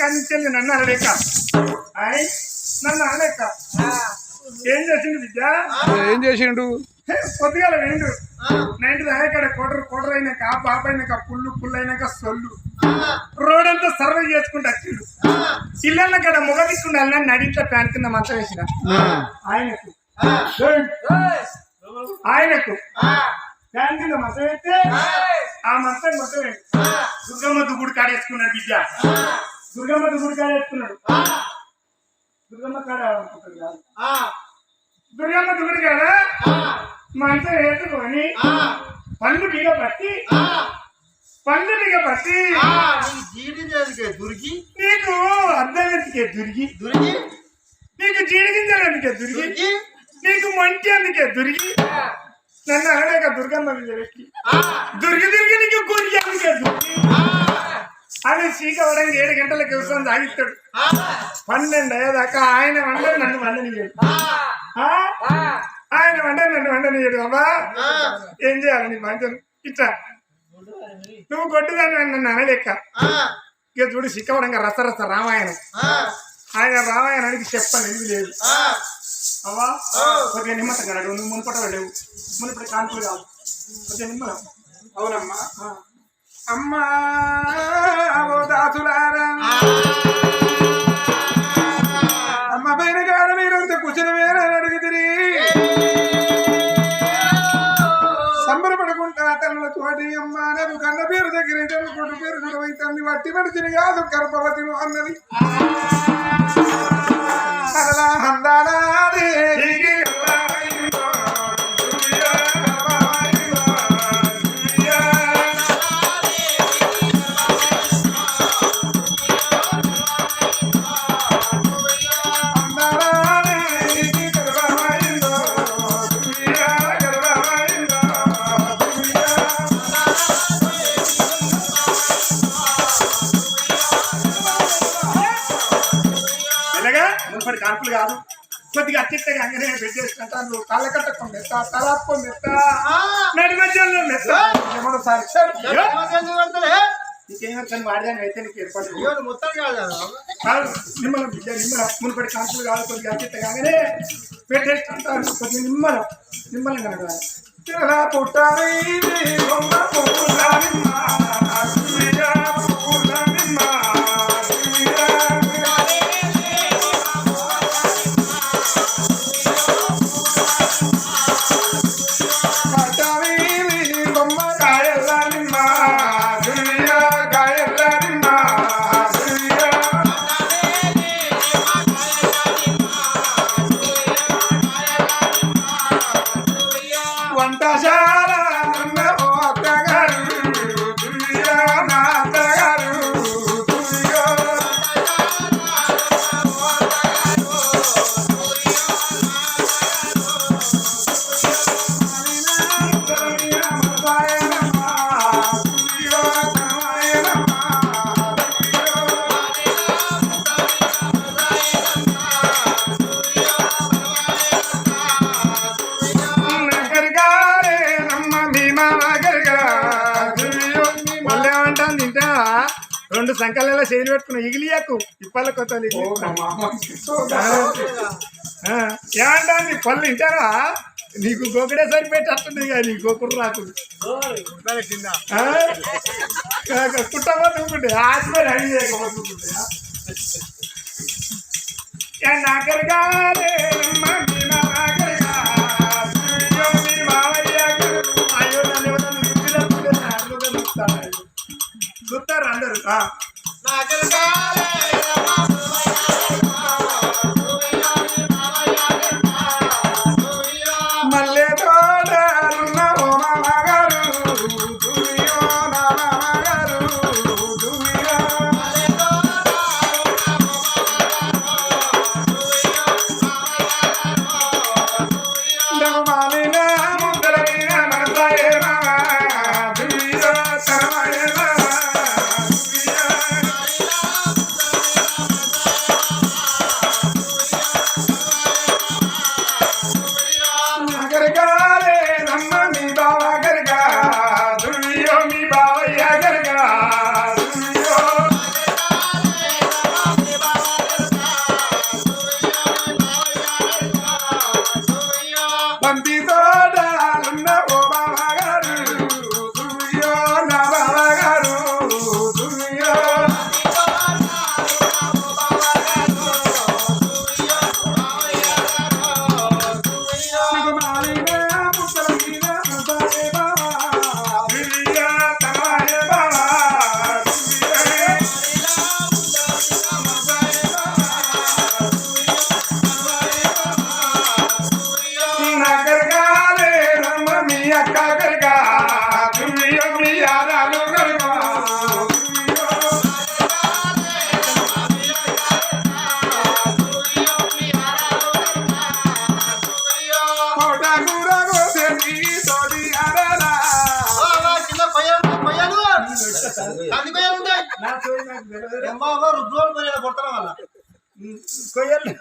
కానించాలి నన్ను అనలేక నన్ను అనలేక ఏం చేసిండు విద్య ఏం చేసిండు పొద్దుగాల వేండు నైన్టీ దాకా కోటర్ అయినాక పాప అయినాక పుల్లు అయినాక సొల్లు రోడ్ అంతా సర్వే చేసుకుంటూ వచ్చిండు ఇళ్ళన్న కాడ మొగ తీసుకుండాలి నడింట్లో ప్యాన్ కింద మంచం వేసిన ఆయనకు ప్యాన్ కింద మంచం వేస్తే ఆ మంచం మొత్తం దుర్గమ్మ దుగుడు కాడేసుకున్నాడు విద్య దుర్గమ్మ దుగుడు కాడేసుకున్నాడు దుర్గమ్మ కాడ దుర్గమ్మ దుగుడు కాడ మంచం వేసుకొని పండు బిగ పట్టి నీకు అద్దం ఎందుకే దురిగి నీకు జీడిగింజలు ఎందుకే దురిగి నీకు మంచి అందుకే దురిగి నన్ను అనలేక దుర్గమ్మ పెట్టి దురిగి నీకు గురికి అందుకే దురిగి అని చీకవడం 7 గంటలకు వ్యవసాయం తాగిస్తాడు 12 అయ్యేదాకా ఆయన వండని నన్ను వండనియడు ఆయన వండని నన్ను వండనియడు అబ్బా ఏం చేయాలి నీ మంచం ఇట్లా నువ్వు కొట్టుదాన్ని నన్ను అనలేక ఇక చూడు చిక్కవడంగా రసరస రామాయణం ఆయన రామాయణానికి చెప్పని ఎందుకు లేదు అవ్వా కొద్దిగా నిమ్మతంగా నడు నువ్వు మునుపట లేవు మునుపటి కాన్పులు కాదు కొద్దిగా నిమ్మలం అవునమ్మా అమ్మా దాసులారా అమ్మ పైన కాడ మీరంతా కూర్చుని వేరే అడుగుతుంది సంబరపడుకుంటా తల్లుల తోటి అమ్మ నేను కన్న పేరు దగ్గర కొట్టు పేరు నిర్వహించాన్ని వట్టి మనిషిని కాదు గర్భవతి అన్నది అలా అందాలా కాన్పులు కాదు కొద్దిగా అత్యంతగా అంగనే పెట్టేసుకుంటాను కళ్ళ కట్టకుండా మెత్త తలాపుకొని మెత్త నడి మధ్యలో మెత్త నీకేమో వాడదాన్ని అయితే నీకు ఏర్పడు మొత్తం కాదు నిమ్మలం నిమ్మలం మునుపటి కాన్పులు కాదు కొద్దిగా అత్యంతగా అంగనే పెట్టేసుకుంటాను కొద్దిగా నిమ్మలం కనుక తిరలా పుట్టాలి రెండు సంకలలో చేతులు పెట్టుకున్న ఇగిలియాకు ఇప్పల కొత్త ఏమంటాను పళ్ళు తింటారా నీకు గోకుడే సరిపెట్టేస్తుంది కానీ నీ గోకుడు రాకుడు కుట్టబోతుంటే ఆత్మని అడి చేయకపోతుంటే నాకరిగా చూస్తారు అందరు మల్లె తోటలున్న ఓమగారు ఎమ్మ రుద్రోలు పోయి కొడతాం వల్ల కొయ్యలు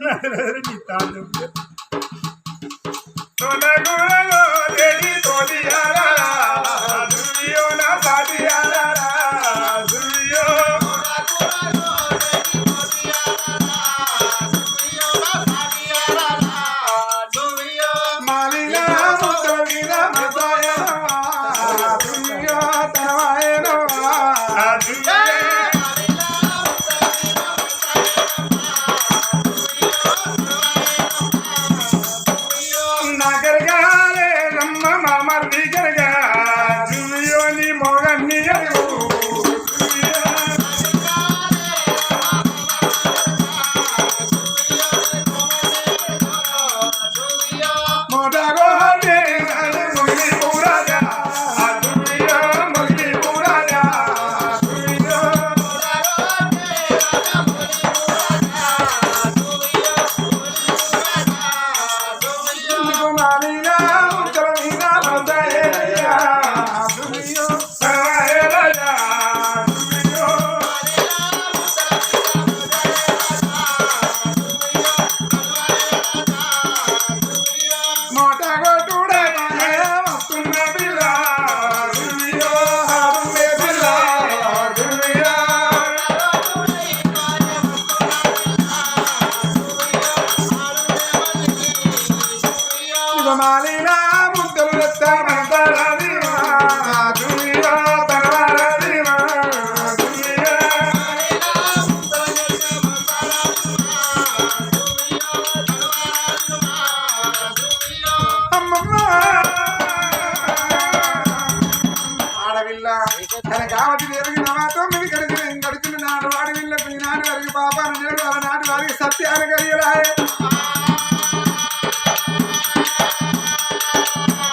కాబట్టి దేవికి నమాతో మీద గడిచిన నాడు వాడి వీళ్ళకు ఈనాడు వారికి పాపాలు నేడు నాటి వారికి సత్యాలు కలిగలాయే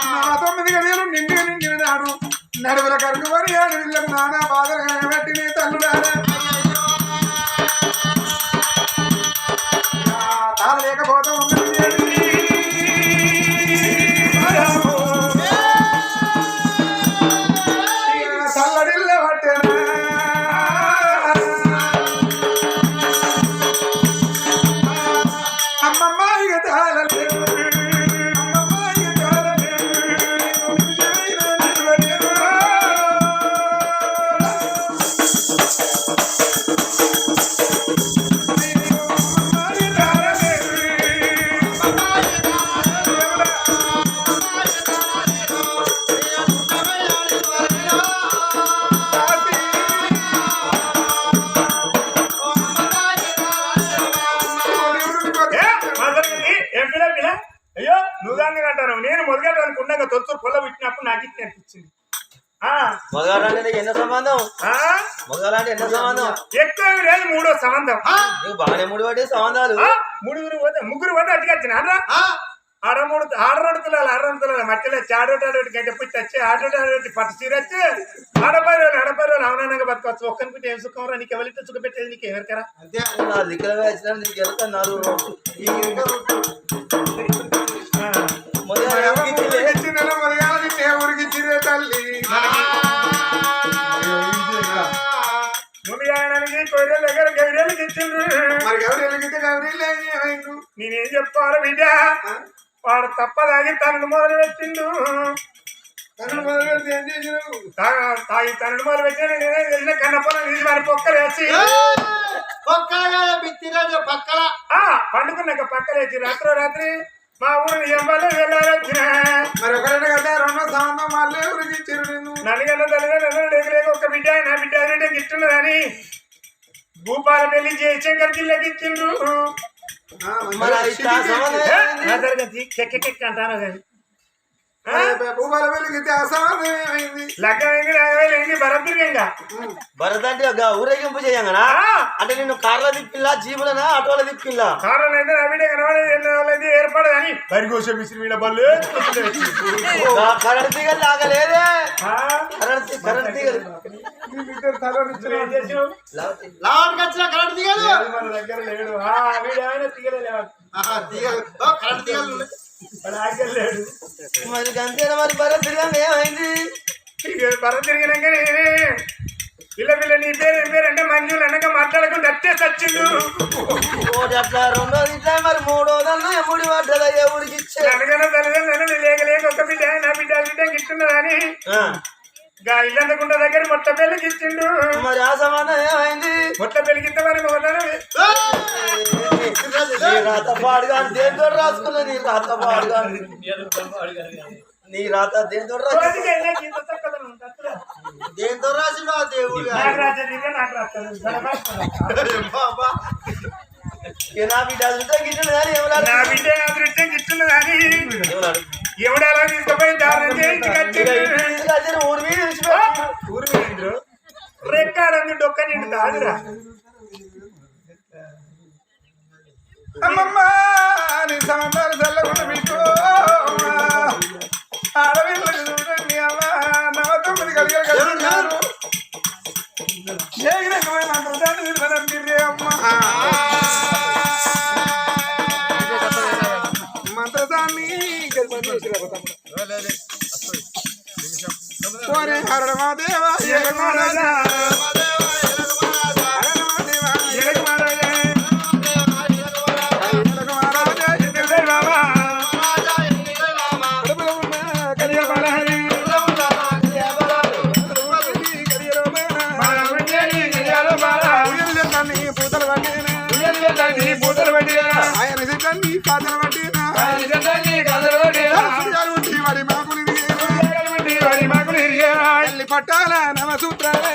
నమాతో మీద గడియలు నిండిన నాడు నడువుల కరుగు వరి ఆడి వీళ్ళకు నానా బాధలు పెట్టి నీ తల్లుడారా తాళ లేకపోతే ఉన్నది అయ్యో నువ్వు దాన్ని అంటారు నేను మొదలడానికి ఉండగా తొలుచు పొల్ల పెట్టినప్పుడు నాకు ఇచ్చి అనిపించింది మొదలంటే ఎన్నో సంబంధం మొదలంటే ఎన్నో సంబంధం ఎక్కువ లేదు మూడో సంబంధం బాగానే మూడు పట్టి సంబంధాలు ముగ్గురు పోతే అట్టుకొచ్చిన ఆడరోడు తులాలి మధ్యలో చాడోటాడోటి గంట పుట్టి వచ్చి ఆడోటాడోటి పట్టు చీర వచ్చి ఆడపై రోజులు అవనానంగా బతకవచ్చు ఒక్కరికి ఏం సుఖం రా నీకు ఎవరితో సుఖ పెట్టేది నీకు ఎవరికరా ఊరికి చిరే తల్లి ముందుగాయడానికి కొర్రెల దగ్గర గౌరీలకి ఇచ్చిండ్రు మరి గౌరీలకి గౌరీలు నేనేం చెప్పాలి బిడ్డ వాడు తప్పదాగి తనను మొదలు పెట్టిండు తనను మొదలు పెడితే ఏం చేసినావు తాగి తనను మొదలు పెట్టాను నేనే తెలిసిన కన్నపొలం తీసి వారి పొక్కలేసి పక్కల పండుకున్నాక పక్కలేసి రాత్రి మా ఊరు ఎంబలే వెళ్ళాలొచ్చిన మరి ఒకరైనా కదా రెండో సంబంధం వాళ్ళే ఊరికి ఇచ్చారు నేను నన్నుగన్న తల్లిదండ్రులు ఒక బిడ్డ నా బిడ్డ ఎదురుంటే గిట్టున్నదని భూపాల పెళ్లి జయశంకర్ జిల్లాకి ఇచ్చిండ్రు అంటాను భూపాల పెళ్లికి లగ్గమైంది భరత్ అంటే ఊరేగింపు చేయంగా అంటే నేను కార్లో తిప్పిల్లా జీబులనా ఆటోలో తిప్పిల్లా కార్లో అయితే నా బిడ్డ కనబడేది ఏర్పడదని వరి కోసం మిశ్రీ వీళ్ళ బళ్ళు కరెంట్ తీగలు లాగలేదే కరెంట్ తీగలు మన దగ్గర లేడు వీడేమైనా తీగలేడు లేడు మరి అంతేనా మరి భరత్ తిరిగానే ఏమైంది భరత్ తిరిగినాక పిల్ల పిల్ల నీ పేరు ఏం పేరు అంటే మంజులు అనక మాట్లాడకుండా అట్టే సచ్చిండు. ఒకటి అట్లా రెండోది ఇట్లా మరి మూడోదన్నా ఎముడి పడ్డదా ఎవరికి ఇచ్చే అనగానే తల్లిదండ్రులు లేక లేక ఒక బిడ్డ నా బిడ్డ బిడ్డ గిట్టున్నదని గా ఇల్లందకుండా దగ్గర మొట్ట పెళ్లికి ఇచ్చిండు. మరి ఆ సమాధానం ఏమైంది? మొట్ట పెళ్లికి ఇస్తామని నీ రాత పాడుగా దేంతో రాసుకున్నా నీ రాత పాడుగా నీ రాత దేంతో దేంతో రాసిన దేవుడు నా బిడ్డ అదృష్టం గిట్టింది కానీ నా బిడ్డ అదృష్టం గిట్టున్నదని ఎవడలా తీసుకుపోయి దారుణం చేయించి కట్టిండు. ఊరి మీద విడిచిపెట్టి ఊరి మీద రెక్కాడంది డొక్క నిండు దాదురా. అమ్మమ్మ నీ సంబంధాలు చల్లకుండా మీకు ఆడపిల్లలు చూడండి అమ్మ 49 కలిగే కలిగినారు ఏ రకమైన అంతర్దాన్ని నిలబడండి అమ్మ మంత్రదాన్ని హరమాదేవ పూతలు పట్టినా ఆయన సిద్ధండి కాదలు పట్టినా వాడి మాకులు పట్టాల నవ సూత్రాలే